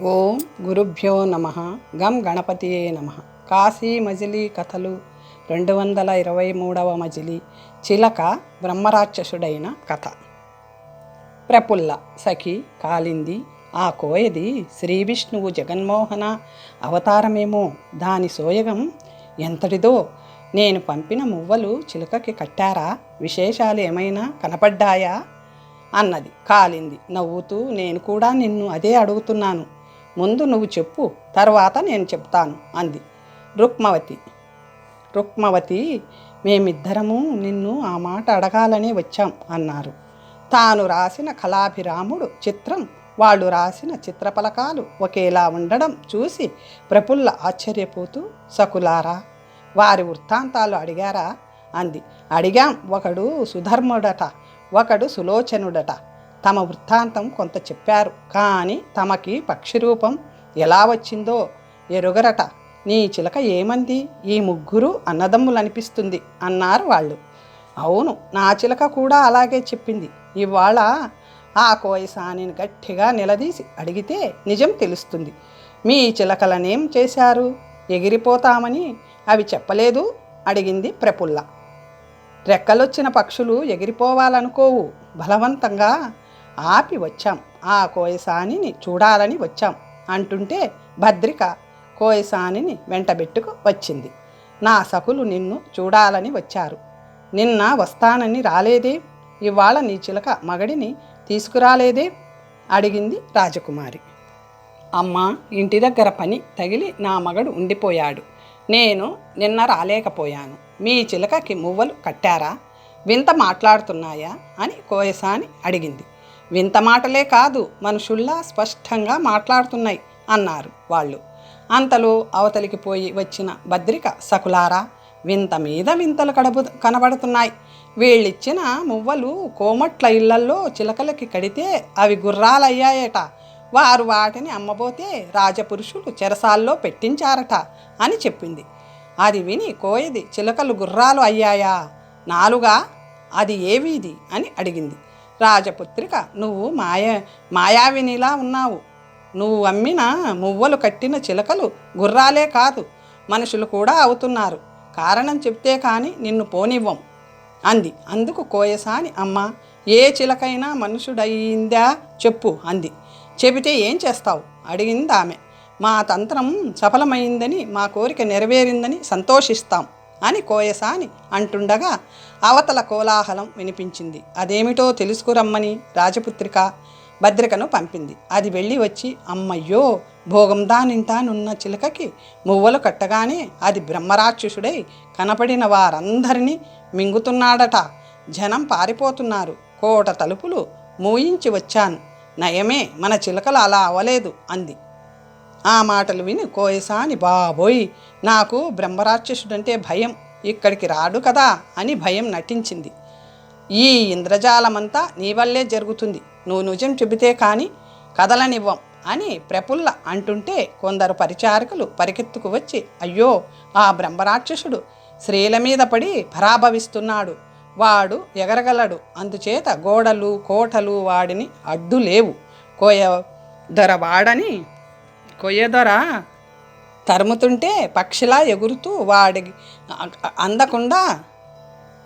ఓం గురుభ్యో నమ. గం గణపతియే నమ. కాశీ మజిలీ కథలు 223వ మజిలీ. చిలక బ్రహ్మరాక్షసుడైన కథ. ప్రపుల్ల సఖి కాలింది. ఆ కోయది శ్రీ విష్ణువు జగన్మోహన అవతారమేమో. దాని సోయగం ఎంతటిదో. నేను పంపిన మువ్వలు చిలకకి కట్టారా? విశేషాలు ఏమైనా కనపడ్డాయా అన్నది కాలింది నవ్వుతూ. నేను కూడా నిన్ను అదే అడుగుతున్నాను. ముందు నువ్వు చెప్పు, తర్వాత నేను చెప్తాను అంది రుక్మవతి. మేమిద్దరము నిన్ను ఆ మాట అడగాలనే వచ్చాం అన్నారు. తాను రాసిన కళాభిరాముడు చిత్రం, వాళ్ళు రాసిన చిత్రపలకాలు ఒకేలా ఉండడం చూసి ప్రపుల్ల ఆశ్చర్యపోతూ, సకులారా, వారి వృత్తాంతాలు అడిగారా అంది. అడిగాం. ఒకడు సుధర్ముడట, ఒకడు సులోచనుడట. తమ వృత్తాంతం కొంత చెప్పారు, కానీ తమకి పక్షిరూపం ఎలా వచ్చిందో ఎరుగరట. నీ చిలక ఏమంది? ఈ ముగ్గురు అన్నదమ్ములనిపిస్తుంది అన్నారు వాళ్ళు. అవును, నా చిలక కూడా అలాగే చెప్పింది. ఇవాళ ఆ కోయసానిని గట్టిగా నిలదీసి అడిగితే నిజం తెలుస్తుంది. మీ చిలకలనేం చేశారు? ఎగిరిపోతామని అవి చెప్పలేదు అడిగింది ప్రపుల్ల. రెక్కలొచ్చిన పక్షులు ఎగిరిపోవాలనుకోవు. బలవంతంగా ఆపి వచ్చాం. ఆ కోయసానిని చూడాలని వచ్చాం అంటుంటే భద్రిక కోయసానిని వెంటబెట్టుకు వచ్చింది. నా సకులు నిన్ను చూడాలని వచ్చారు. నిన్న వస్తానని రాలేదే? ఇవాళ నీ చిలక మగడిని తీసుకురాలేదే అడిగింది రాజకుమారి. అమ్మా, ఇంటి దగ్గర పని తగిలి నా మగడు ఉండిపోయాడు. నేను నిన్న రాలేకపోయాను. మీ చిలకకి మువ్వలు కట్టారా? వింత మాట్లాడుతున్నాయా అని కోయసాని అడిగింది. వింత మాటలే కాదు, మనుషుల్లా స్పష్టంగా మాట్లాడుతున్నాయి అన్నారు వాళ్ళు. అంతలో అవతలికి పోయి వచ్చిన భద్రిక, సకులారా, వింత మీద వింతలు కనబడుతున్నాయి. వీళ్ళిచ్చిన మువ్వలు కోమట్ల ఇళ్లల్లో చిలకలకి కడితే అవి గుర్రాలయ్యాయట. వారు వాటిని అమ్మబోతే రాజపురుషులు చెరసాల్లో పెట్టించారట అని చెప్పింది. అది విని కోయది, చిలకలు గుర్రాలు అయ్యాయా? నాలుగా? అది ఏ వీధి అని అడిగింది. రాజపుత్రిక, నువ్వు మాయావినిలా ఉన్నావు. నువ్వు అమ్మిన మువ్వలు కట్టిన చిలకలు గుర్రాలే కాదు, మనుషులు కూడా అవుతున్నారు. కారణం చెప్తే కానీ నిన్ను పోనివ్వం అంది. అందుకు కోయసాని, అమ్మ, ఏ చిలకైనా మనుషుడయిందా చెప్పు అంది. చెబితే ఏం చేస్తావు అడిగింది ఆమె. మా తంత్రం సఫలమైందని, మా కోరిక నెరవేరిందని సంతోషిస్తాం అని కోయసాని అంటుండగా అవతల కోలాహలం వినిపించింది. అదేమిటో తెలుసుకురమ్మని రాజపుత్రిక భద్రికను పంపింది. అది వెళ్ళి వచ్చి, అమ్మయ్యో, భోగం దానింటానున్న చిలకకి మువ్వలు కట్టగానే అది బ్రహ్మరాక్షసుడై కనపడిన వారందరినీ మింగుతున్నాడట. జనం పారిపోతున్నారు. కోట తలుపులు మూయించి వచ్చాను. నయమే, మన చిలకలు అలా అవలేదు అంది. ఆ మాటలు విని కోయసాని, బాబోయ్, నాకు బ్రహ్మరాక్షసుడంటే భయం, ఇక్కడికి రాడు కదా అని భయం నటించింది. ఈ ఇంద్రజాలమంతా నీ వల్లే జరుగుతుంది. నువ్వు నిజం చెబితే కానీ కదలనివ్వం అని ప్రపుల్ల అంటుంటే కొందరు పరిచారకులు పరిగెత్తుకు వచ్చి, అయ్యో, ఆ బ్రహ్మరాక్షసుడు స్త్రీల మీద పడి పరాభవిస్తున్నాడు. వాడు ఎగరగలడు. అందుచేత గోడలు కోటలు వాడిని అడ్డు లేవు. కొయ్యదొర తరుముతుంటే పక్షిలా ఎగురుతూ వాడి అందకుండా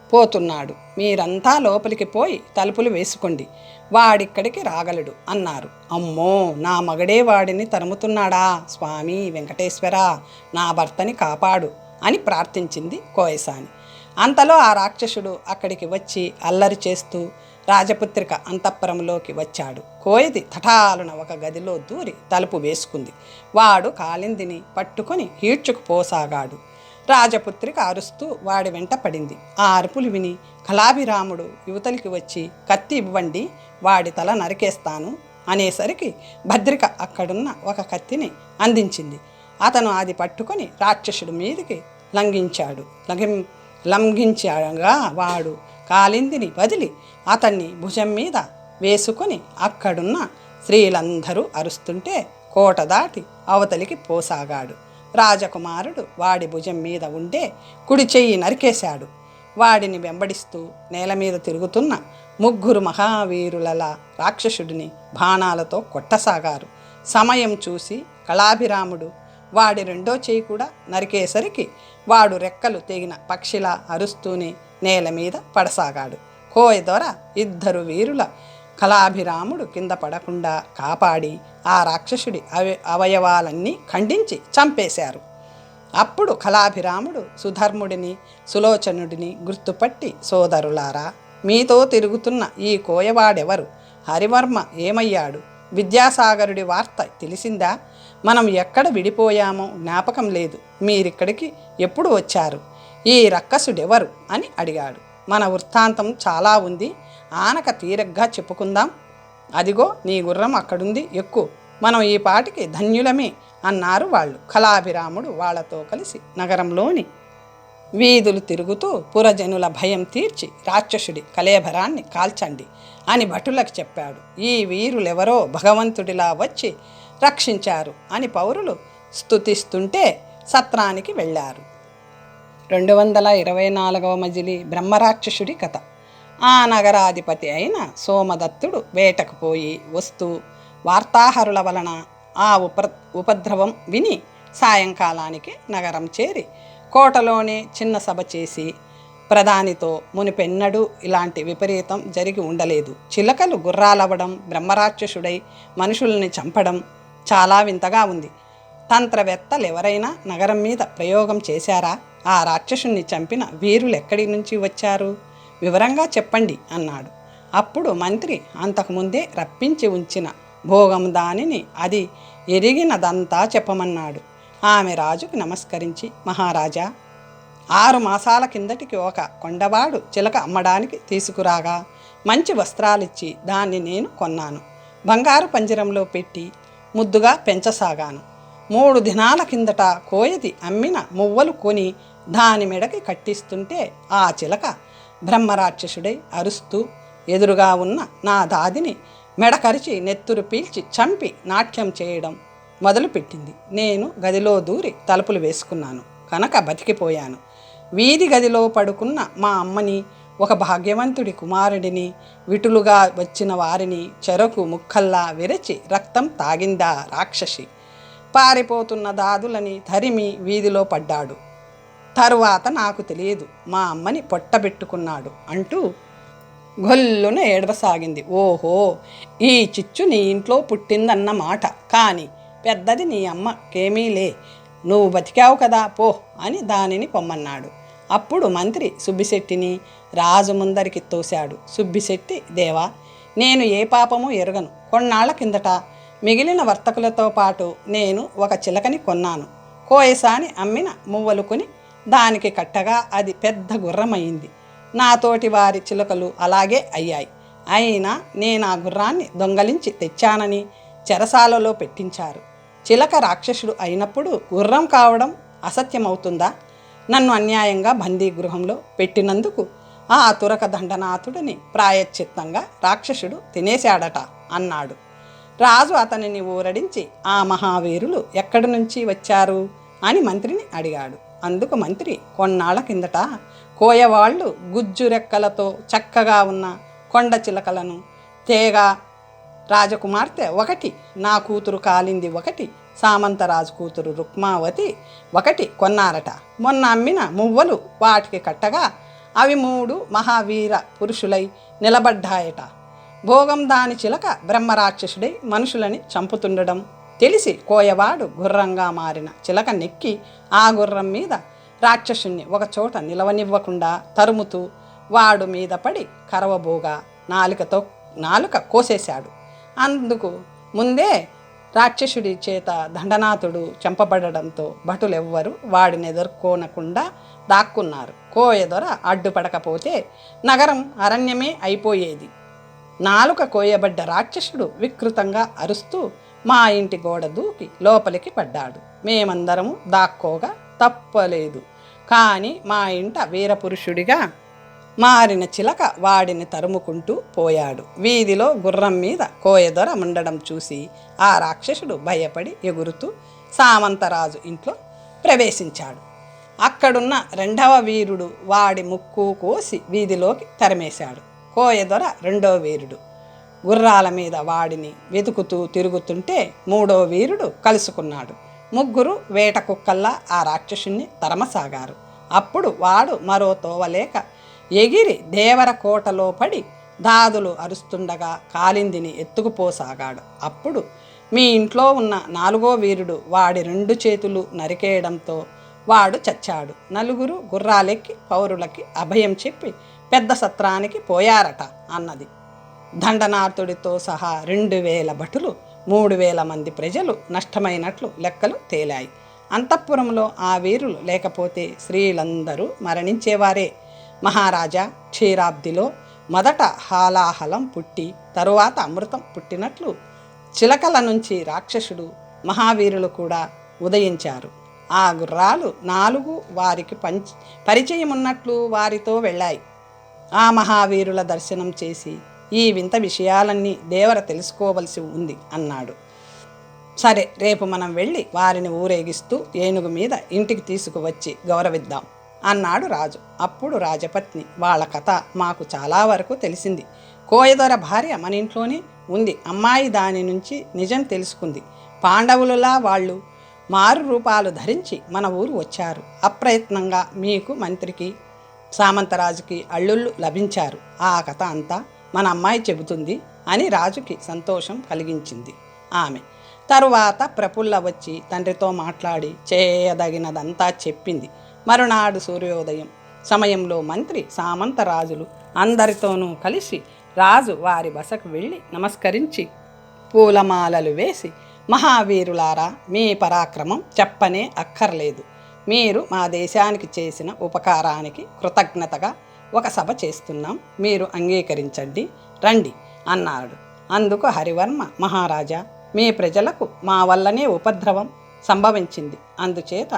పోతున్నాడు. మీరంతా లోపలికి పోయి తలుపులు వేసుకోండి, వాడిక్కడికి రాగలడు అన్నారు. అమ్మో, నా మగడే వాడిని తరుముతున్నాడా? స్వామి వెంకటేశ్వర, నా భర్తని కాపాడు అని ప్రార్థించింది కోయసాని. అంతలో ఆ రాక్షసుడు అక్కడికి వచ్చి అల్లరి చేస్తూ రాజపుత్రిక అంతఃపురంలోకి వచ్చాడు. కోయది తటాలున ఒక గదిలో దూరి తలుపు వేసుకుంది. వాడు కాలిందిని పట్టుకొని ఈడ్చుకుపోసాగాడు. రాజపుత్రిక అరుస్తూ వాడి వెంట పడింది. ఆ అరుపులు విని కళాభిరాముడు యువతలికి వచ్చి, కత్తి ఇవ్వండి, వాడి తల నరికేస్తాను అనేసరికి భద్రిక అక్కడున్న ఒక కత్తిని అందించింది. అతను అది పట్టుకొని రాక్షసుడి మీదకి లంఘించగా వాడు కాలిందిని వదిలి అతన్ని భుజం మీద వేసుకొని అక్కడున్న స్త్రీలందరూ అరుస్తుంటే కోట దాటి అవతలికి పోసాగాడు. రాజకుమారుడు వాడి భుజం మీద ఉండే కుడి చెయ్యి నరికేశాడు. వాడిని వెంబడిస్తూ నేల మీద తిరుగుతున్న ముగ్గురు మహావీరులలా రాక్షసుడిని బాణాలతో కొట్టసాగారు. సమయం చూసి కళాభిరాముడు వాడి రెండో చేయి కూడా నరికేసరికి వాడు రెక్కలు తెగిన పక్షిలా అరుస్తూనే నేల మీద పడసాగాడు. కోయ దొర ఇద్దరు వీరుల కళాభిరాముడు కింద పడకుండా కాపాడి ఆ రాక్షసుడి అవయవాలన్నీ ఖండించి చంపేశారు. అప్పుడు కళాభిరాముడు సుధర్ముడిని సులోచనుడిని గుర్తుపట్టి, సోదరులారా, మీతో తిరుగుతున్న ఈ కోయవాడెవరు? హరివర్మ ఏమయ్యాడు? విద్యాసాగరుడి వార్త తెలిసిందా? మనం ఎక్కడ విడిపోయామో జ్ఞాపకం లేదు. మీరిక్కడికి ఎప్పుడు వచ్చారు? ఈ రక్కసుడెవరు అని అడిగాడు. మన వృత్తాంతం చాలా ఉంది, ఆనక తీరగ్గా చెప్పుకుందాం. అదిగో నీ గుర్రం అక్కడుంది, ఎక్కు, మనం ఈ పాటికి ధన్యులమే అన్నారు వాళ్ళు. కళాభిరాముడు వాళ్లతో కలిసి నగరంలోని వీధులు తిరుగుతూ పురజనుల భయం తీర్చి రాక్షసుడి కళేభరాన్ని కాల్చండి అని భటులకు చెప్పాడు. ఈ వీరులెవరో భగవంతుడిలా వచ్చి రక్షించారు అని పౌరులు స్తుతిస్తుంటే సత్రానికి వెళ్ళారు. 224వ మజిలీ బ్రహ్మరాక్షసుడి కథ. ఆ నగరాధిపతి అయిన సోమదత్తుడు వేటకు పోయి వస్తూ వార్తాహరుల వలన ఆ ఉపద్రవం విని సాయంకాలానికి నగరం చేరి కోటలోనే చిన్న సభ చేసి ప్రధానితో, మునిపెన్నడూ ఇలాంటి విపరీతం జరిగి ఉండలేదు. చిలకలు గుర్రాలవ్వడం, బ్రహ్మరాక్షసుడై మనుషుల్ని చంపడం చాలా వింతగా ఉంది. తంత్రవేత్తలెవరైనా నగరం మీద ప్రయోగం చేశారా? ఆ రాక్షసుణ్ణి చంపిన వీరులు ఎక్కడి నుంచి వచ్చారు? వివరంగా చెప్పండి అన్నాడు. అప్పుడు మంత్రి అంతకుముందే రప్పించి ఉంచిన భోగం దానిని అది ఎరిగినదంతా చెప్పమన్నాడు. ఆమె రాజుకు నమస్కరించి, మహారాజా, 6 మాసాల కిందటికి ఒక కొండవాడు చిలక అమ్మడానికి తీసుకురాగా మంచి వస్త్రాలిచ్చి దాన్ని నేను కొన్నాను. బంగారు పంజరంలో పెట్టి ముద్దుగా పెంచసాగాను. 3 దినాల కిందట కోయది అమ్మిన మువ్వలు కొని దాని మెడకి కట్టిస్తుంటే ఆ చిలక బ్రహ్మరాక్షసుడై అరుస్తూ ఎదురుగా ఉన్న నా దాదిని మెడకరిచి నెత్తురు పీల్చి చంపి నాట్యం చేయడం మొదలుపెట్టింది. నేను గదిలో దూరి తలుపులు వేసుకున్నాను కనుక బతికిపోయాను. వీధి గదిలో పడుకున్న మా అమ్మని, ఒక భాగ్యవంతుడి కుమారుడిని, విటులుగా వచ్చిన వారిని చెరకు ముక్కల్లా విరచి రక్తం తాగిందా రాక్షసి. పారిపోతున్న దాదులని తరిమి వీధిలో పడ్డాడు. తరువాత నాకు తెలియదు, మా అమ్మని పొట్టబెట్టుకున్నాడు అంటూ గొల్లున ఏడవసాగింది. ఓహో, ఈ చిచ్చు నీ ఇంట్లో పుట్టిందన్నమాట. కానీ పెద్దది నీ అమ్మకేమీలే, నువ్వు బతికావు కదా పో అని దానిని పొమ్మన్నాడు. అప్పుడు మంత్రి సుబ్బిశెట్టిని రాజు ముందరికి తోశాడు. సుబ్బిశెట్టి, దేవా, నేను ఏ పాపము ఎరగను. కొన్నాళ్ల కిందట మిగిలిన వర్తకులతో పాటు నేను ఒక చిలకని కొన్నాను. కోయసాని అమ్మిన మువ్వలు కొని దానికి కట్టగా అది పెద్ద గుర్రమైంది. నాతోటి వారి చిలుకలు అలాగే అయ్యాయి. అయినా నేను ఆ గుర్రాన్ని దొంగలించి తెచ్చానని చెరసాలలో పెట్టించారు. చిలక రాక్షసుడు అయినప్పుడు గుర్రం కావడం అసత్యమవుతుందా? నన్ను అన్యాయంగా బందీ గృహంలో పెట్టినందుకు ఆ తురక దండనాథుడిని ప్రాయశ్చిత్తంగా రాక్షసుడు తినేశాడట అన్నాడు. రాజు అతనిని ఊరడించి, ఆ మహావీరులు ఎక్కడి నుంచి వచ్చారు అని మంత్రిని అడిగాడు. అందుకు మంత్రి, కొన్నాళ్ల కిందట కోయవాళ్ళు గుజ్జు రెక్కలతో చక్కగా ఉన్న కొండ చిలకలను తేగా రాజకుమార్తె ఒకటి, నా కూతురు కాలింది ఒకటి, సామంతరాజు కూతురు రుక్మావతి ఒకటి కొన్నారట. మొన్న అమ్మిన మువ్వలు వాటికి కట్టగా అవి 3 మహావీర పురుషులై నిలబడ్డాయట. భోగం దాని చిలక బ్రహ్మరాక్షసుడై మనుషులని చంపుతుండడం తెలిసి కోయవాడు గుర్రంగా మారిన చిలక నెక్కి ఆ గుర్రం మీద రాక్షసుణ్ణి ఒకచోట నిలవనివ్వకుండా తరుముతూ వాడు మీద పడి కరవబోగా నాలుక కోసేశాడు. అందుకు ముందే రాక్షసుడి చేత దండనాథుడు చంపబడడంతో భటులెవ్వరూ వాడిని ఎదుర్కొనకుండా దాక్కున్నారు. కోయదొర అడ్డుపడకపోతే నగరం అరణ్యమే అయిపోయేది. నాలుక కోయబడ్డ రాక్షసుడు వికృతంగా అరుస్తూ మా ఇంటి గోడ దూకి లోపలికి పడ్డాడు. మేమందరము దాక్కోగా తప్పలేదు. కానీ మా ఇంట వీరపురుషుడిగా మారిన చిలక వాడిని తరుముకుంటూ పోయాడు. వీధిలో గుర్రం మీద కోయదొర ఉండడం చూసి ఆ రాక్షసుడు భయపడి ఎగురుతూ సామంతరాజు ఇంట్లో ప్రవేశించాడు. అక్కడున్న 2వ వీరుడు వాడి ముక్కు కోసి వీధిలోకి తరిమేశాడు. కోయదొర 2వ వీరుడు గుర్రాల మీద వాడిని వెతుకుతూ తిరుగుతుంటే మూడో వీరుడు కలుసుకున్నాడు. ముగ్గురు వేట కుక్కల్లా ఆ రాక్షసుణ్ణి తరమసాగారు. అప్పుడు వాడు మరో తోవలేక ఎగిరి దేవర కోటలో పడి దాదులు అరుస్తుండగా కాలిందిని ఎత్తుకుపోసాగాడు. అప్పుడు మీ ఇంట్లో ఉన్న నాలుగో వీరుడు వాడి 2 చేతులు నరికేయడంతో వాడు చచ్చాడు. నలుగురు గుర్రాలెక్కి పౌరులకి అభయం చెప్పి పెద్ద సత్రానికి పోయారట అన్నది. దండనాథుడితో సహా 2000 భటులు, 3000 మంది ప్రజలు నష్టమైనట్లు లెక్కలు తేలాయి. అంతఃపురంలో ఆ వీరులు లేకపోతే స్త్రీలందరూ మరణించేవారే. మహారాజా క్షీరాబ్దిలో మొదట హాలాహలం పుట్టి తరువాత అమృతం పుట్టినట్లు చిలకల నుంచి రాక్షసుడు మహావీరులు కూడా ఉదయించారు. ఆ గుర్రాలు 4 వారికి పరిచయం ఉన్నట్లు వారితో వెళ్ళాయి. ఆ మహావీరుల దర్శనం చేసి ఈ వింత విషయాలన్నీ దేవర తెలుసుకోవలసి ఉంది అన్నాడు. సరే, రేపు మనం వెళ్ళి వారిని ఊరేగిస్తూ ఏనుగు మీద ఇంటికి తీసుకువచ్చి గౌరవిద్దాం అన్నాడు రాజు. అప్పుడు రాజపత్ని, వాళ్ళ కథ మాకు చాలా వరకు తెలిసింది. కోయదొర భార్య మన ఇంట్లోనే ఉంది. అమ్మాయి దాని నుంచి నిజం తెలుసుకుంది. పాండవులలా వాళ్ళు మారు రూపాలు ధరించి మన ఊరు వచ్చారు. అప్రయత్నంగా మీకు, మంత్రికి, సామంతరాజుకి అల్లుళ్ళు లభించారు. ఆ కథ అంతా మన అమ్మాయి చెబుతుంది అని రాజుకి సంతోషం కలిగించింది ఆమె. తరువాత ప్రఫుల్ల వచ్చి తండ్రితో మాట్లాడి చేయదగినదంతా చెప్పింది. మరునాడు సూర్యోదయం సమయంలో మంత్రి, సామంతరాజులు అందరితోనూ కలిసి రాజు వారి బసకు వెళ్ళి నమస్కరించి పూలమాలలు వేసి, మహావీరులారా, మీ పరాక్రమం చెప్పనే అక్కర్లేదు. మీరు మా దేశానికి చేసిన ఉపకారానికి కృతజ్ఞతగా ఒక సభ చేస్తున్నాం. మీరు అంగీకరించండి, రండి అన్నాడు. అందుకు హరివర్మ, మహారాజా, మీ ప్రజలకు మా వల్లనే ఉపద్రవం సంభవించింది. అందుచేత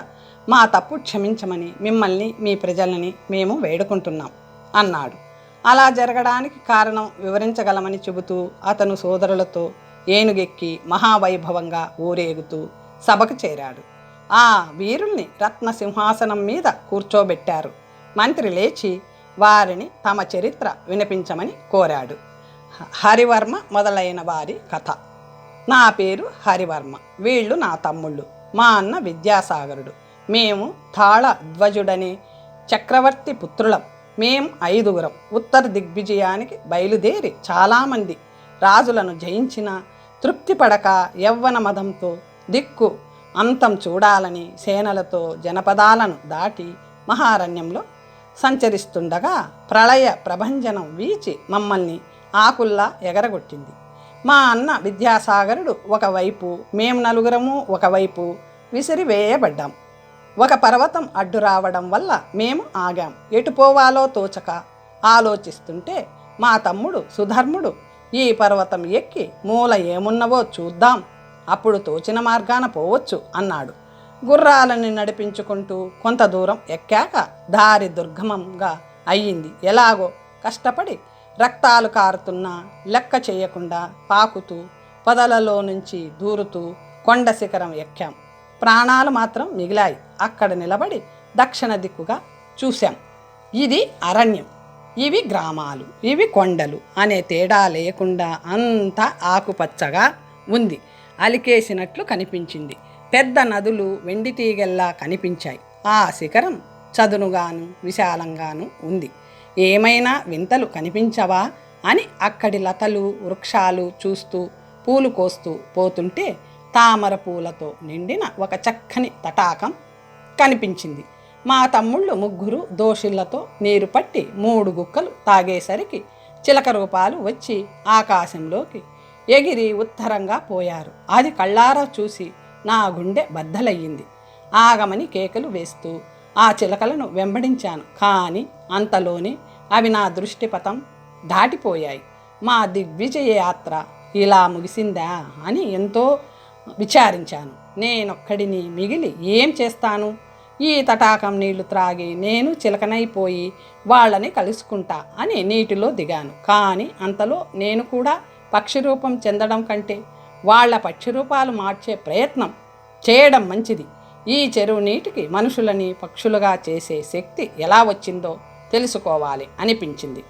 మా తప్పు క్షమించమని మిమ్మల్ని, మీ ప్రజలని మేము వేడుకుంటున్నాం అన్నాడు. అలా జరగడానికి కారణం వివరించగలమని చెబుతూ అతను సోదరులతో ఏనుగెక్కి మహావైభవంగా ఊరేగుతూ సభకు చేరాడు. ఆ వీరుల్ని రత్న సింహాసనం మీద కూర్చోబెట్టారు. మంత్రి లేచి వారిని తమ చరిత్ర వినిపించమని కోరాడు. హరివర్మ మొదలైన వారి కథ. నా పేరు హరివర్మ. వీళ్ళు నా తమ్ముళ్ళు. మా అన్న విద్యాసాగరుడు. మేము తాళధ్వజుడనే చక్రవర్తి పుత్రులం. మేం 5గురం ఉత్తర దిగ్విజయానికి బయలుదేరి చాలామంది రాజులను జయించిన తృప్తిపడక యవ్వన మదంతో దిక్కు అంతం చూడాలని సేనలతో జనపదాలను దాటి మహారణ్యంలో సంచరిస్తుండగా ప్రళయ ప్రభంజనం వీచి మమ్మల్ని ఆకుల్లా ఎగరగొట్టింది. మా అన్న విద్యాసాగరుడు ఒకవైపు, మేము 4గురము ఒకవైపు విసిరివేయబడ్డాం. ఒక పర్వతం అడ్డు రావడం వల్ల మేము ఆగాం. ఎటుపోవాలో తోచక ఆలోచిస్తుంటే మా తమ్ముడు సుధర్ముడు, ఈ పర్వతం ఎక్కి మూల ఏమున్నవో చూద్దాం, అప్పుడు తోచిన మార్గాన పోవచ్చు అన్నాడు. గుర్రాలని నడిపించుకుంటూ కొంత దూరం ఎక్కాక దారి దుర్గమంగా అయ్యింది. ఎలాగో కష్టపడి రక్తాలు కారుతున్నా లెక్క చేయకుండా పాకుతూ పొదలలో నుంచి దూరుతూ కొండ శిఖరం ఎక్కాం. ప్రాణాలు మాత్రం మిగిలాయి. అక్కడ నిలబడి దక్షిణ దిక్కుగా చూశాం. ఇది అరణ్యం, ఇవి గ్రామాలు, ఇవి కొండలు అనే తేడా లేకుండా అంతా ఆకుపచ్చగా ఉంది. అలికేసినట్లు కనిపించింది. పెద్ద నదులు వెండి తీగెల్లా కనిపించాయి. ఆ శిఖరం చదునుగాను విశాలంగాను ఉంది. ఏమైనా వింతలు కనిపించవా అని అక్కడి లతలు వృక్షాలు చూస్తూ పూలు కోస్తూ పోతుంటే తామర పూలతో నిండిన ఒక చక్కని తటాకం కనిపించింది. మా తమ్ముళ్ళు 3 దోషిళ్లతో నీరు పట్టి 3 గుక్కలు తాగేసరికి చిలక రూపాలు వచ్చి ఆకాశంలోకి ఎగిరి ఉత్తరంగా పోయారు. అది కళ్ళారా చూసి నా గుండె బద్దలయ్యింది. ఆగమని కేకలు వేస్తూ ఆ చిలకలను వెంబడించాను. కానీ అంతలోనే అవి నా దృష్టిపథం దాటిపోయాయి. మా దిగ్విజయ యాత్ర ఇలా ముగిసిందా అని ఎంతో విచారించాను. నేనొక్కడిని మిగిలి ఏం చేస్తాను? ఈ తటాకం నీళ్లు త్రాగి నేను చిలకనైపోయి వాళ్ళని కలుసుకుంటా అని నీటిలో దిగాను. కానీ అంతలో నేను కూడా పక్షి రూపం చెందడం కంటే వాళ్ళ పక్షి రూపాలు మార్చే ప్రయత్నం చేయడం మంచిది. ఈ చెరువు నీటికి మనుషులని పక్షులుగా చేసే శక్తి ఎలా వచ్చిందో తెలుసుకోవాలి అనిపించింది.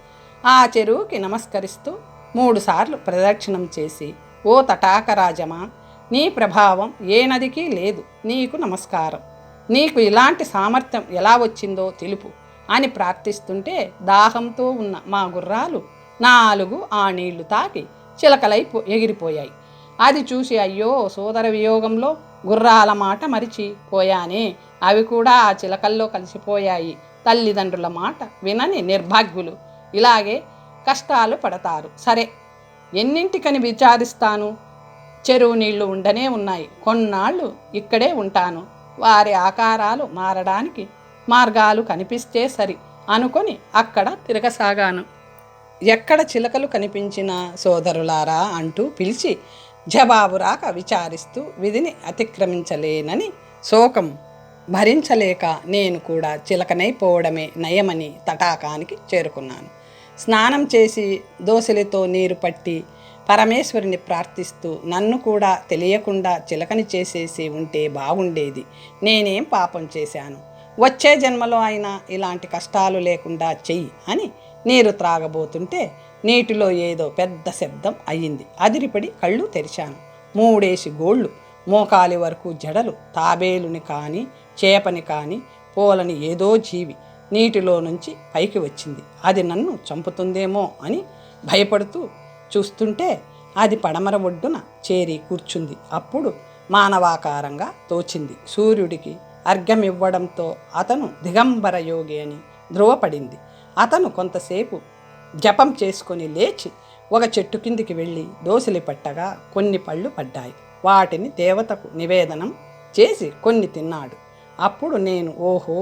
ఆ చెరువుకి నమస్కరిస్తూ 3 సార్లు ప్రదక్షిణం చేసి, ఓ తటాకరాజమా, నీ ప్రభావం ఏ నదికి లేదు, నీకు నమస్కారం, నీకు ఇలాంటి సామర్థ్యం ఎలా వచ్చిందో తెలుపు అని ప్రార్థిస్తుంటే దాహంతో ఉన్న మా గుర్రాలు 4 ఆ నీళ్లు తాకి చిలకలై ఎగిరిపోయాయి. అది చూసి, అయ్యో సోదర వియోగంలో గుర్రాల మాట మరిచి పోయానే, అవి కూడా ఆ చిలకల్లో కలిసిపోయాయి. తల్లిదండ్రుల మాట వినని నిర్భాగ్యులు ఇలాగే కష్టాలు పడతారు. సరే, ఎన్నింటికని విచారిస్తాను, చెరువు నీళ్లు ఉండనే ఉన్నాయి, కొన్నాళ్ళు ఇక్కడే ఉంటాను, వారి ఆకారాలు మారడానికి మార్గాలు కనిపిస్తే సరి అనుకొని అక్కడ తిరగసాగాను. ఎక్కడ చిలకలు కనిపించినా సోదరులారా అంటూ పిలిచి జవాబు రాక విచారిస్తూ విధిని అతిక్రమించలేనని శోకం భరించలేక నేను కూడా చిలకనైపోవడమే నయమని తటాకానికి చేరుకున్నాను. స్నానం చేసి దోసెలతో నీరు పట్టి పరమేశ్వరుని ప్రార్థిస్తూ నన్ను కూడా తెలియకుండా చిలకని చేసేసి ఉంటే బాగుండేది, నేనేం పాపం చేశాను, వచ్చే జన్మలో అయినా ఇలాంటి కష్టాలు లేకుండా చెయ్యి అని నీరు త్రాగబోతుంటే నీటిలో ఏదో పెద్ద శబ్దం అయ్యింది. అదిరిపడి కళ్ళు తెరిచాను. 3 గోళ్ళు, మోకాలి వరకు జడలు, తాబేలుని కానీ చేపని కానీ పోలని ఏదో జీవి నీటిలో నుంచి పైకి వచ్చింది. అది నన్ను చంపుతుందేమో అని భయపడుతూ చూస్తుంటే అది పడమర ఒడ్డున చేరి కూర్చుంది. అప్పుడు మానవాకారంగా తోచింది. సూర్యుడికి అర్ఘ్యమివ్వడంతో అతను దిగంబర యోగి అని ధృవపడింది. అతను కొంతసేపు జపం చేసుకొని లేచి ఒక చెట్టు కిందికి వెళ్ళి దోసిలి పట్టగా కొన్ని పళ్ళు పడ్డాయి. వాటిని దేవతకు నివేదనం చేసి కొన్ని తిన్నాడు. అప్పుడు నేను, ఓహో,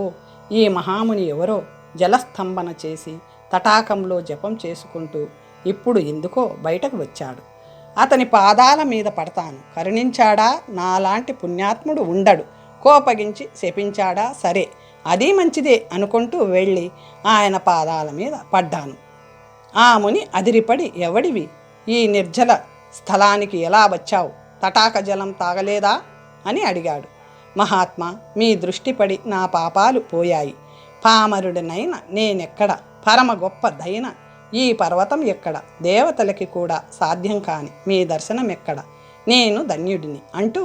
ఈ మహాముని ఎవరో జలస్తంభన చేసి తటాకంలో జపం చేసుకుంటూ ఇప్పుడు ఎందుకో బయటకు వచ్చాడు. అతని పాదాల మీద పడతాను, కరుణించాడా, నాలాంటి పుణ్యాత్ముడు ఉండడు, కోపగించి శపించాడా, సరే అది మంచిదే అనుకుంటూ వెళ్ళి ఆయన పాదాల మీద పడ్డాను. ఆ ముని అదిరిపడి, ఎవడివి, ఈ నిర్జల స్థలానికి ఎలా వచ్చావు, తటాక జలం తాగలేదా అని అడిగాడు. మహాత్మా, మీ దృష్టిపడి నా పాపాలు పోయాయి. పామరుడినైన నేనెక్కడ, పరమ గొప్ప దైన ఈ పర్వతం ఎక్కడ, దేవతలకి కూడా సాధ్యం కాని మీ దర్శనం ఎక్కడ, నేను ధన్యుడిని అంటూ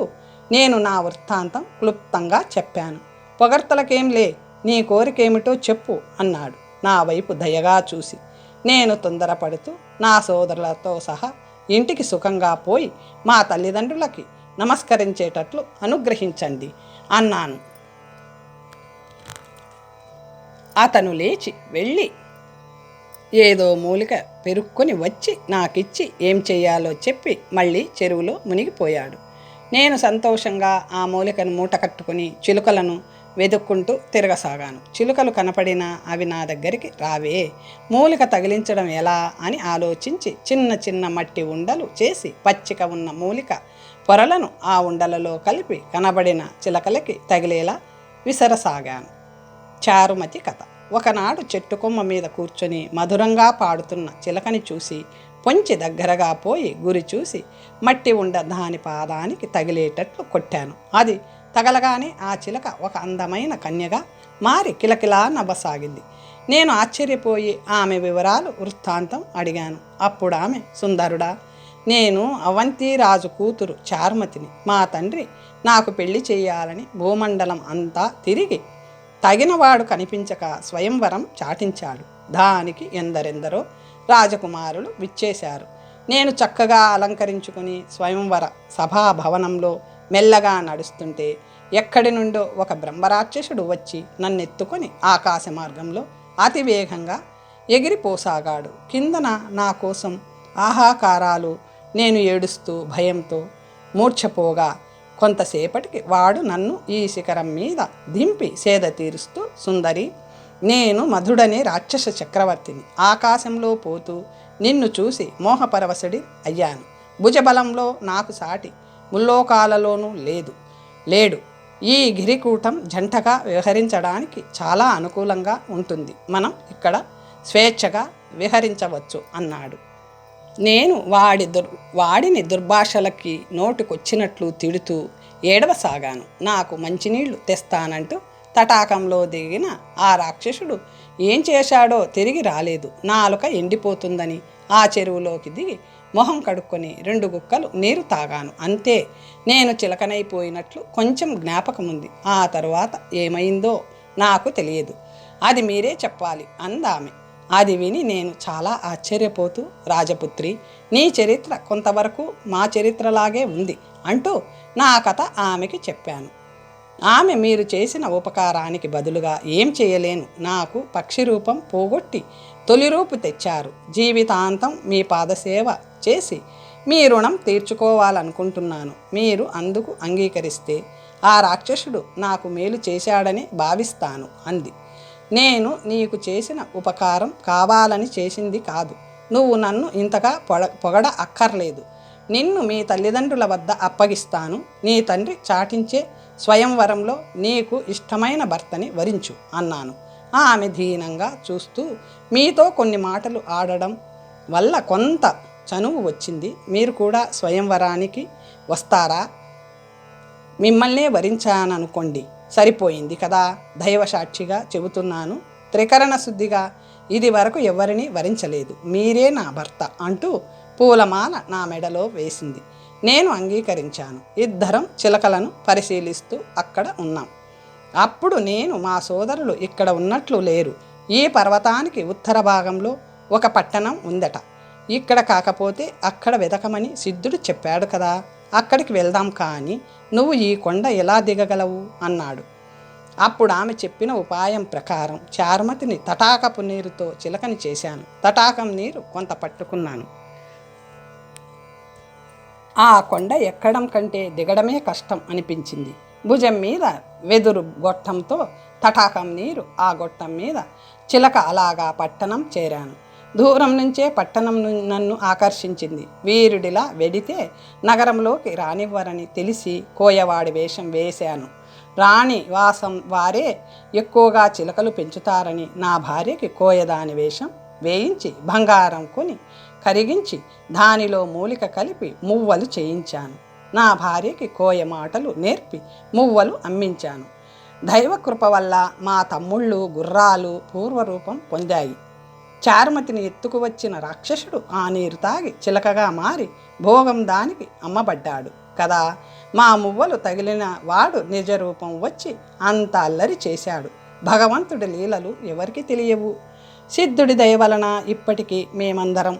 నేను నా వృత్తాంతం క్లుప్తంగా చెప్పాను. పొగడ్తలకేంలే, నీ కోరికేమిటో చెప్పు అన్నాడు నా వైపు దయగా చూసి. నేను తొందరపడుతూ నా సోదరులతో సహా ఇంటికి సుఖంగా పోయి మా తల్లిదండ్రులకి నమస్కరించేటట్లు అనుగ్రహించండి అన్నాను. అతను లేచి వెళ్ళి ఏదో మూలిక పెరుక్కొని వచ్చి నాకిచ్చి ఏం చెయ్యాలో చెప్పి మళ్ళీ చెరువులో మునిగిపోయాడు. నేను సంతోషంగా ఆ మూలికను మూట కట్టుకుని చిలుకలను వెతుక్కుంటూ తిరగసాగాను. చిలుకలు కనపడినా అవి నా దగ్గరికి రావే. మూలిక తగిలించడం ఎలా అని ఆలోచించి చిన్న చిన్న మట్టి ఉండలు చేసి పచ్చిక ఉన్న మూలిక పొరలను ఆ ఉండలలో కలిపి కనబడిన చిలకలకి తగిలేలా విసరసాగాను. చారుమతి కథ. ఒకనాడు చెట్టు కొమ్మ మీద కూర్చొని మధురంగా పాడుతున్న చిలకని చూసి పొంచి దగ్గరగా పోయి గురి చూసి మట్టి ఉండ దాని పాదానికి తగిలేటట్లు కొట్టాను. అది తగలగానే ఆ చిలక ఒక అందమైన కన్యగా మారి కిలకిలా నవ్వసాగింది. నేను ఆశ్చర్యపోయి ఆమె వివరాలు వృత్తాంతం అడిగాను. అప్పుడు ఆమె, సుందరుడా, నేను అవంతిరాజు కూతురు చారుమతిని. మా తండ్రి నాకు పెళ్లి చేయాలని భూమండలం అంతా తిరిగి తగినవాడు కనిపించక స్వయంవరం చాటించాడు. దానికి ఎందరెందరో రాజకుమారులు విచ్చేశారు. నేను చక్కగా అలంకరించుకుని స్వయంవర సభాభవనంలో మెల్లగా నడుస్తుంటే ఎక్కడి నుండో ఒక బ్రహ్మరాక్షసుడు వచ్చి నన్నెత్తుకొని ఆకాశ మార్గంలో అతివేగంగా ఎగిరిపోసాగాడు. కిందన నా కోసం ఆహాకారాలు. నేను ఏడుస్తూ భయంతో మూర్ఛపోగా కొంతసేపటికి వాడు నన్ను ఈ శిఖరం మీద దింపి సేద తీరుస్తూ, సుందరి, నేను మధుడనే రాక్షస చక్రవర్తిని. ఆకాశంలో పోతూ నిన్ను చూసి మోహపరవశుడి అయ్యాను. భుజబలంలో నాకు సాటి ముల్లోకాలలోనూ లేడు. ఈ గిరికూటం జంటగా వ్యవహరించడానికి చాలా అనుకూలంగా ఉంటుంది. మనం ఇక్కడ స్వేచ్ఛగా విహరించవచ్చు అన్నాడు. నేను వాడిని దుర్భాషలకి నోటుకొచ్చినట్లు తిడుతూ ఏడవసాగాను. నాకు మంచినీళ్లు తెస్తానంటూ తటాకంలో దిగిన ఆ రాక్షసుడు ఏం చేశాడో తిరిగి రాలేదు. నాలుక ఎండిపోతుందని ఆ చెరువులోకి దిగి మొహం కడుక్కొని 2 గుక్కలు నీరు తాగాను. అంతే. నేను చిలకనైపోయినట్లు కొంచెం జ్ఞాపకముంది. ఆ తరువాత ఏమైందో నాకు తెలియదు. అది మీరే చెప్పాలి అందామె. అది విని నేను చాలా ఆశ్చర్యపోతూ, రాజపుత్రి, నీ చరిత్ర కొంతవరకు మా చరిత్రలాగే ఉంది అంటూ నా కథ ఆమెకి చెప్పాను. ఆమె మీరు చేసిన ఉపకారానికి బదులుగా ఏం చేయలేను. నాకు పక్షి రూపం పోగొట్టి తొలి రూపు తెచ్చారు. జీవితాంతం మీ పాదసేవ చేసి మీ రుణం తీర్చుకోవాలనుకుంటున్నాను. మీరు అందుకు అంగీకరిస్తే ఆ రాక్షసుడు నాకు మేలు చేశాడని భావిస్తాను అంది. నేను నీకు చేసిన ఉపకారం కావాలని చేసింది కాదు. నువ్వు నన్ను ఇంతగా పొగడ అక్కర్లేదు. నిన్ను మీ తల్లిదండ్రుల వద్ద అప్పగిస్తాను. నీ తండ్రి చాటించే స్వయంవరంలో నీకు ఇష్టమైన భర్తని వరించు అన్నాను. ఆమె దీనంగా చూస్తూ, మీతో కొన్ని మాటలు ఆడడం వల్ల కొంత చనువు వచ్చింది. మీరు కూడా స్వయంవరానికి వస్తారా? మిమ్మల్నే వరించాననుకోండి, సరిపోయింది కదా. దైవసాక్షిగా చెబుతున్నాను, త్రికరణ శుద్ధిగా ఇది వరకు ఎవరిని వరించలేదు. మీరే నా భర్త అంటూ పూలమాల నా మెడలో వేసింది. నేను అంగీకరించాను. ఇద్దరం చిలకలను పరిశీలిస్తూ అక్కడ ఉన్నాం. అప్పుడు నేను, మా సోదరులు ఇక్కడ ఉన్నట్లు లేరు. ఈ పర్వతానికి ఉత్తర భాగంలో ఒక పట్టణం ఉందట. ఇక్కడ కాకపోతే అక్కడ వెదకమని సిద్ధుడు చెప్పాడు కదా, అక్కడికి వెళ్దాం. కానీ నువ్వు ఈ కొండ ఎలా దిగగలవు అన్నాడు. అప్పుడు ఆమె చెప్పిన ఉపాయం ప్రకారం చారుమతిని తటాకపు నీరుతో చిలకని చేశాను. తటాకం నీరు కొంత పట్టుకున్నాను. ఆ కొండ ఎక్కడం కంటే దిగడమే కష్టం అనిపించింది. భుజం మీద వెదురు గొట్టంతో తటాకం నీరు, ఆ గొట్టం మీద చిలక, అలాగా పట్టణం చేరాను. దూరం నుంచే పట్టణం నన్ను ఆకర్షించింది. వీరుడిలా వెడితే నగరంలోకి రానివ్వరని తెలిసి కోయవాడి వేషం వేశాను. రాణి వాసం వారే ఎక్కువగా చిలకలు పెంచుతారని నా భార్యకి కోయదాని వేషం వేయించి బంగారం కొని కరిగించి దానిలో మూలిక కలిపి మువ్వలు చేయించాను. నా భార్యకి కోయ మాటలు నేర్పి మువ్వలు అమ్మించాను. దైవకృప వల్ల మా తమ్ముళ్ళు గుర్రాలు పూర్వరూపం పొందాయి. చారుమతిని ఎత్తుకు వచ్చిన రాక్షసుడు ఆ నీరు తాగి చిలకగా మారి భోగం దానికి అమ్మబడ్డాడు కదా. మా మువ్వలు తగిలిన వాడు నిజరూపం వచ్చి అంత అల్లరి చేశాడు. భగవంతుడి లీలలు ఎవరికి తెలియవు. సిద్ధుడి దయ వలన ఇప్పటికీ మేమందరం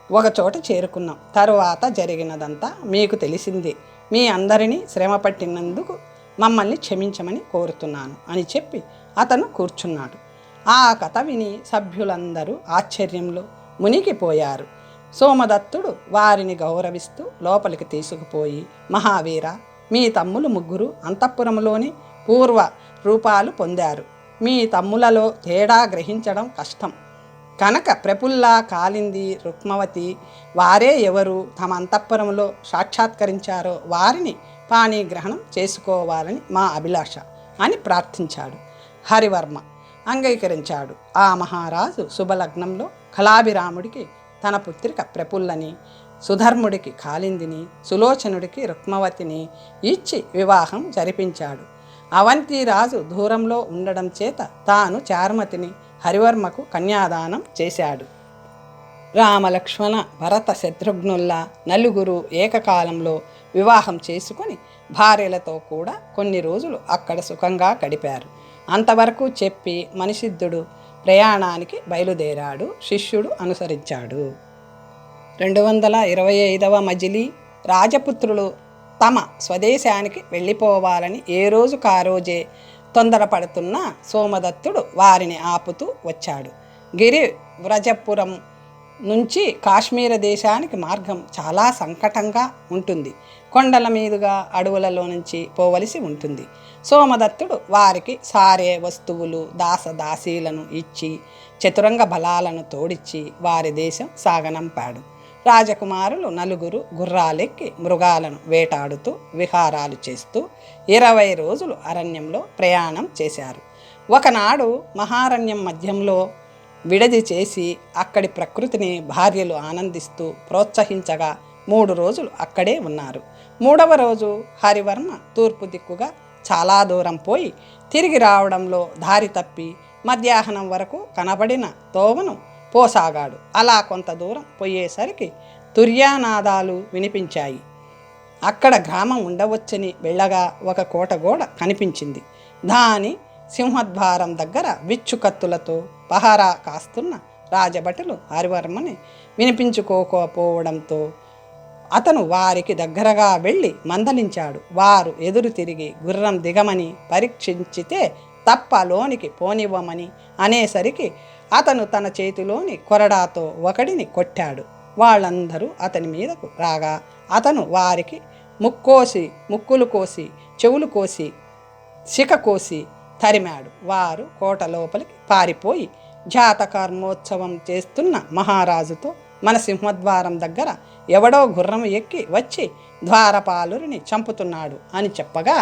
ఒకచోట చేరుకున్నాం. తరువాత జరిగినదంతా మీకు తెలిసిందే. మీ అందరినీ శ్రమ పట్టినందుకు మమ్మల్ని క్షమించమని కోరుతున్నాను అని చెప్పి అతను కూర్చున్నాడు. ఆ కథ విని సభ్యులందరూ ఆశ్చర్యంలో మునిగిపోయారు. సోమదత్తుడు వారిని గౌరవిస్తూ లోపలికి తీసుకుపోయి, మహావీర, మీ తమ్ములు ముగ్గురు అంతఃపురంలోని పూర్వ రూపాలు పొందారు. మీ తమ్ములలో తేడా గ్రహించడం కష్టం కనుక ప్రఫుల్ల, కాలింది, రుక్మవతి వారే ఎవరు తమ అంతఃపురంలో సాక్షాత్కరించారో వారిని పాణిగ్రహణం చేసుకోవాలని మా అభిలాష అని ప్రార్థించాడు. హరివర్మ అంగీకరించాడు. ఆ మహారాజు శుభలగ్నంలో కళాభిరాముడికి తన పుత్రిక ప్రఫుల్లని, సుధర్ముడికి కాలిందిని, సులోచనుడికి రుక్మవతిని ఇచ్చి వివాహం జరిపించాడు. అవంతిరాజు దూరంలో ఉండడం చేత తాను చారుమతిని హరివర్మకు కన్యాదానం చేశాడు. రామలక్ష్మణ భరత శత్రుఘ్నుల్లా నలుగురు ఏకకాలంలో వివాహం చేసుకొని భార్యలతో కూడా కొన్ని రోజులు అక్కడ సుఖంగా గడిపారు. అంతవరకు చెప్పి మణిసిద్ధుడు ప్రయాణానికి బయలుదేరాడు. శిష్యుడు అనుసరించాడు. 225వ మజిలీ. రాజపుత్రులు తమ స్వదేశానికి వెళ్ళిపోవాలని ఏ రోజు కారోజే తొందరపడుతున్న సోమదత్తుడు వారిని ఆపుతూ వచ్చాడు. గిరి వ్రజపురం నుంచి కాశ్మీర దేశానికి మార్గం చాలా సంకటంగా ఉంటుంది. కొండల మీదుగా అడవులలో నుంచి పోవలసి ఉంటుంది. సోమదత్తుడు వారికి సారే వస్తువులు, దాసదాసీలను ఇచ్చి చతురంగ బలాలను తోడిచ్చి వారి దేశం సాగనంపాడు. రాజకుమారులు నలుగురు గుర్రాలెక్కి మృగాలను వేటాడుతూ విహారాలు చేస్తూ 20 రోజులు అరణ్యంలో ప్రయాణం చేశారు. ఒకనాడు మహారణ్యం మధ్యంలో విడది చేసి అక్కడి ప్రకృతిని భార్యలు ఆనందిస్తూ ప్రోత్సహించగా 3 రోజులు అక్కడే ఉన్నారు. 3వ రోజు హరివర్మ తూర్పు దిక్కుగా చాలా దూరం పోయి తిరిగి రావడంలో దారి తప్పి మధ్యాహ్నం వరకు కనబడిన తోవను పోసాగాడు. అలా కొంత దూరం పోయేసరికి తుర్యానాదాలు వినిపించాయి. అక్కడ గ్రామం ఉండవచ్చని వెళ్ళగా ఒక కోట గోడ కనిపించింది. దాని సింహద్వారం దగ్గర విచ్చుకత్తులతో పహారా కాస్తున్న రాజభటులు హరివర్మని వినిపించుకోకపోవడంతో అతను వారికి దగ్గరగా వెళ్ళి మందలించాడు. వారు ఎదురు తిరిగి గుర్రం దిగమని పరీక్షించితే తప్ప లోనికి పోనివ్వమని అనేసరికి అతను తన చేతిలోని కొరడాతో ఒకడిని కొట్టాడు. వాళ్ళందరూ అతని మీదకు రాగా అతను వారికి ముక్కులు కోసి చెవులు కోసి శిఖ కోసి తరిమాడు. వారు కోట లోపలికి పారిపోయి జాతకర్మోత్సవం చేస్తున్న మహారాజుతో మన సింహద్వారం దగ్గర ఎవడో గుర్రం ఎక్కి వచ్చి ద్వారపాలురిని చంపుతున్నాడు అని చెప్పగా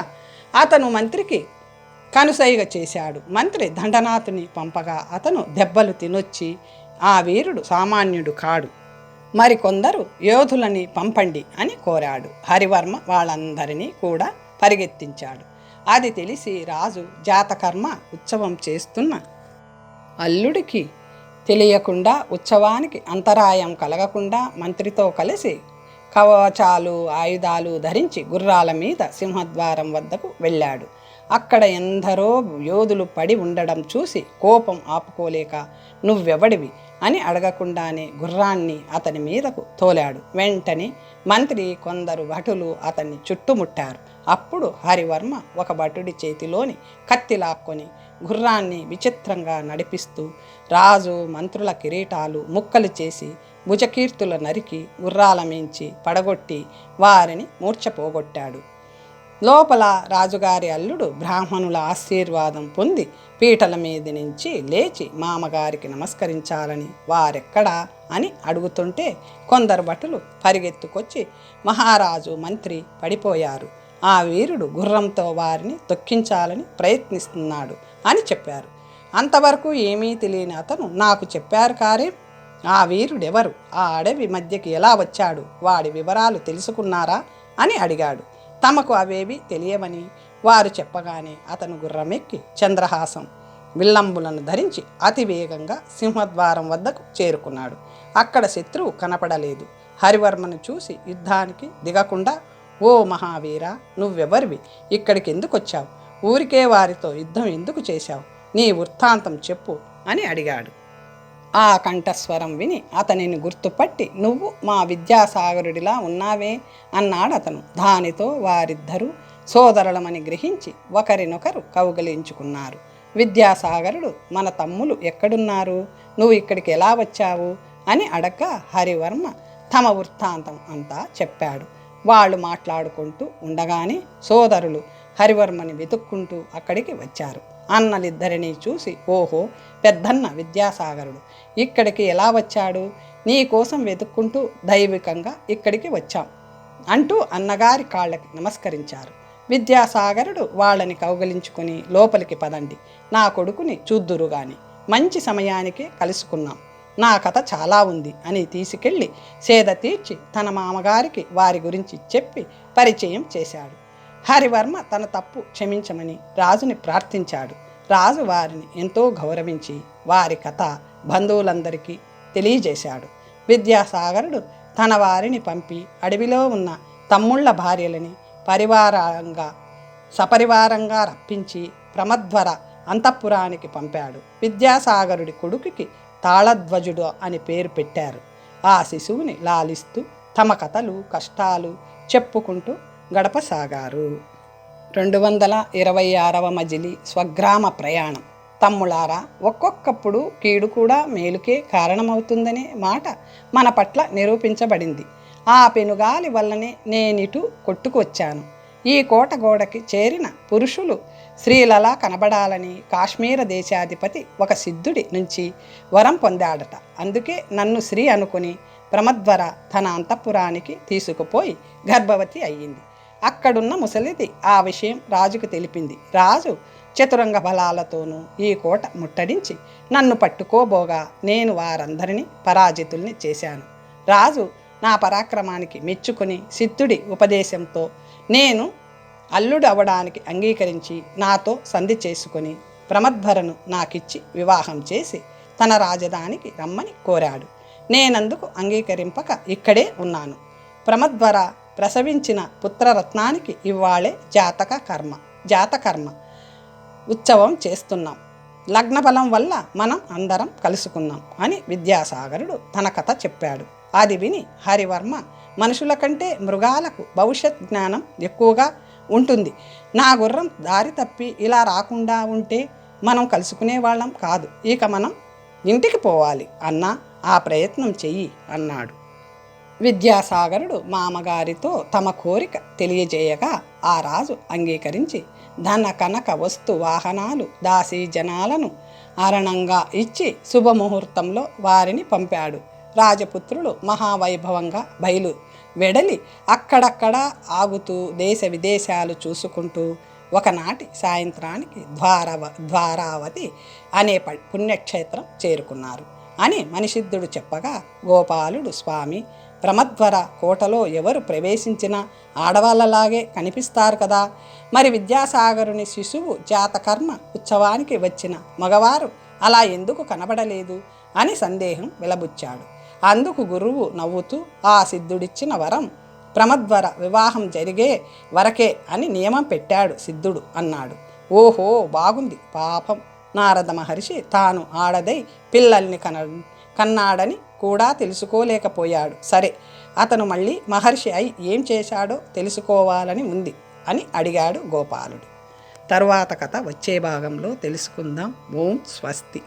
అతను మంత్రికి కనుసైగ చేశాడు. మంత్రి దండనాథుని పంపగా అతను దెబ్బలు తినొచ్చి ఆ వీరుడు సామాన్యుడు కాడు, మరికొందరు యోధులని పంపండి అని కోరాడు. హరివర్మ వాళ్ళందరినీ కూడా పరిగెత్తించాడు. అది తెలిసి రాజు జాతకర్మ ఉత్సవం చేస్తున్న అల్లుడికి తెలియకుండా ఉత్సవానికి అంతరాయం కలగకుండా మంత్రితో కలిసి కవచాలు ఆయుధాలు ధరించి గుర్రాల మీద సింహద్వారం వద్దకు వెళ్ళాడు. అక్కడ ఎందరో యోధులు పడి ఉండడం చూసి కోపం ఆపుకోలేక నువ్వెవడివి అని అడగకుండానే గుర్రాన్ని అతని మీదకు తోలాడు. వెంటనే మంత్రి కొందరు భటులు అతన్ని చుట్టుముట్టారు. అప్పుడు హరివర్మ ఒక భటుడి చేతిలోని కత్తి లాక్కొని గుర్రాన్ని విచిత్రంగా నడిపిస్తూ రాజు మంత్రుల కిరీటాలు ముక్కలు చేసి భుజకీర్తుల నరికి గుర్రాల మించి పడగొట్టి వారిని మూర్ఛపోగొట్టాడు. లోపల రాజుగారి అల్లుడు బ్రాహ్మణుల ఆశీర్వాదం పొంది పీటల మీద నుంచి లేచి మామగారికి నమస్కరించాలని వారెక్కడా అని అడుగుతుంటే కొందరు భటులు పరిగెత్తుకొచ్చి మహారాజు మంత్రి పడిపోయారు, ఆ వీరుడు గుర్రంతో వారిని తొక్కించాలని ప్రయత్నిస్తున్నాడు అని చెప్పారు. అంతవరకు ఏమీ తెలియని అతను నాకు చెప్పారు కారే, ఆ వీరుడెవరు, ఆ అడవి మధ్యకి ఎలా వచ్చాడు, వాడి వివరాలు తెలుసుకున్నారా అని అడిగాడు. తమకు అవేవి తెలియవని వారు చెప్పగానే అతను గుర్రమెక్కి చంద్రహాసం విల్లంబులను ధరించి అతివేగంగా సింహద్వారం వద్దకు చేరుకున్నాడు. అక్కడ శత్రువు కనపడలేదు. హరివర్మను చూసి యుద్ధానికి దిగకుండా, ఓ మహావీరా, నువ్వెవరివి, ఇక్కడికి ఎందుకు వచ్చావు, ఊరికే వారితో యుద్ధం ఎందుకు చేశావు, నీ వృత్తాంతం చెప్పు అని అడిగాడు. ఆ కంఠస్వరం విని అతనిని గుర్తుపట్టి, నువ్వు మా విద్యాసాగరుడిలా ఉన్నావే అన్నాడు అతను. దానితో వారిద్దరూ సోదరులమని గ్రహించి ఒకరినొకరు కౌగలించుకున్నారు. విద్యాసాగరుడు, మన తమ్ములు ఎక్కడున్నారు, నువ్వు ఇక్కడికి ఎలా వచ్చావు అని అడగ్గా హరివర్మ తమ వృత్తాంతం అంతా చెప్పాడు. వాళ్ళు మాట్లాడుకుంటూ ఉండగానే సోదరులు హరివర్మని వెతుక్కుంటూ అక్కడికి వచ్చారు. అన్నలిద్దరినీ చూసి, ఓహో, పెద్దన్న విద్యాసాగరుడు ఇక్కడికి ఎలా వచ్చాడు, నీ కోసం వెతుక్కుంటూ దైవికంగా ఇక్కడికి వచ్చాం అంటూ అన్నగారి కాళ్ళకి నమస్కరించారు. విద్యాసాగరుడు వాళ్ళని కౌగలించుకుని, లోపలికి పదండి, నా కొడుకుని చూద్దురు గాని, మంచి సమయానికే కలుసుకున్నాం, నా కథ చాలా ఉంది అని తీసుకెళ్ళి సేద తీర్చి తన మామగారికి వారి గురించి చెప్పి పరిచయం చేశాడు. హరివర్మ తన తప్పు క్షమించమని రాజుని ప్రార్థించాడు. రాజు వారిని ఎంతో గౌరవించి వారి కథ బంధువులందరికీ తెలియజేశాడు. విద్యాసాగరుడు తన వారిని పంపి అడవిలో ఉన్న తమ్ముళ్ల భార్యలని సపరివారంగా రప్పించి ప్రమద్వర అంతఃపురానికి పంపాడు. విద్యాసాగరుడి కొడుకుకి తాళధ్వజుడు అని పేరు పెట్టారు. ఆ శిశువుని లాలిస్తూ తమ కథలు కష్టాలు చెప్పుకుంటూ గడపసాగారు. 226వ మజిలీ స్వగ్రామ ప్రయాణం. తమ్ములారా, ఒక్కొక్కప్పుడు కీడు కూడా మేలుకే కారణమవుతుందనే మాట మన పట్ల నిరూపించబడింది. ఆ పెనుగాలి వల్లనే నేనిటు కొట్టుకు వచ్చాను. ఈ కోట గోడకి చేరిన పురుషులు స్త్రీలలా కనబడాలని కాశ్మీర దేశాధిపతి ఒక సిద్ధుడి నుంచి వరం పొందాడట. అందుకే నన్ను స్త్రీ అనుకుని ప్రమద్వర తన అంతఃపురానికి తీసుకుపోయి గర్భవతి అయ్యింది. అక్కడున్న ముసలిది ఆ విషయం రాజుకు తెలిపింది. రాజు చతురంగ బలాలతోనూ ఈ కోట ముట్టడించి నన్ను పట్టుకోబోగా నేను వారందరినీ పరాజితుల్ని చేశాను. రాజు నా పరాక్రమానికి మెచ్చుకొని సిద్ధుడి ఉపదేశంతో నేను అల్లుడు అవడానికి అంగీకరించి నాతో సంధి చేసుకొని ప్రమద్వరను నాకిచ్చి వివాహం చేసి తన రాజధానికి రమ్మని కోరాడు. నేనందుకు అంగీకరింపక ఇక్కడే ఉన్నాను. ప్రమద్వర ప్రసవించిన పుత్రరత్నానికి ఇవాళే జాతకర్మ ఉత్సవం చేస్తున్నాం. లగ్నబలం వల్ల మనం అందరం కలుసుకున్నాం అని విద్యాసాగరుడు తన కథ చెప్పాడు. అది విని హరివర్మ, మనుషుల కంటే మృగాలకు భవిష్యత్ జ్ఞానం ఎక్కువగా ఉంటుంది. నా గుర్రం దారి తప్పి ఇలా రాకుండా ఉంటే మనం కలుసుకునే వాళ్ళం కాదు. ఇక మనం ఇంటికి పోవాలి అన్నా ఆ ప్రయత్నం చెయ్యి అన్నాడు. విద్యాసాగరుడు మామగారితో తమ కోరిక తెలియజేయగా ఆ రాజు అంగీకరించి ధన కనక వస్తు వాహనాలు దాసీ జనాలను అరణంగా ఇచ్చి శుభముహూర్తంలో వారిని పంపాడు. రాజపుత్రులు మహావైభవంగా వెడలి అక్కడక్కడ ఆగుతూ దేశ విదేశాలు చూసుకుంటూ ఒకనాటి సాయంత్రానికి ద్వారావతి అనే పుణ్యక్షేత్రం చేరుకున్నారు అని మణిసిద్ధుడు చెప్పగా, గోపాలుడు, స్వామి, ప్రమద్వర కోటలో ఎవరు ప్రవేశించినా ఆడవాళ్ళలాగే కనిపిస్తారు కదా, మరి విద్యాసాగరుని శిశువు జాతకర్మ ఉత్సవానికి వచ్చిన మగవారు అలా ఎందుకు కనబడలేదు అని సందేహం వెలబుచ్చాడు. అందుకు గురువు నవ్వుతూ, ఆ సిద్ధుడిచ్చిన వరం ప్రమద్వర వివాహం జరిగే వరకే అని నియమం పెట్టాడు సిద్ధుడు అన్నాడు. ఓహో, బాగుంది. పాపం నారద మహర్షి తాను ఆడదై పిల్లల్ని కన్నాడని కూడా తెలుసుకోలేకపోయాడు. సరే, అతను మళ్ళీ మహర్షి అయి ఏం చేశాడో తెలుసుకోవాలని ఉంది అని అడిగాడు గోపాలుడు. తరువాత కథ వచ్చే భాగంలో తెలుసుకుందాం. ఓం స్వస్తి.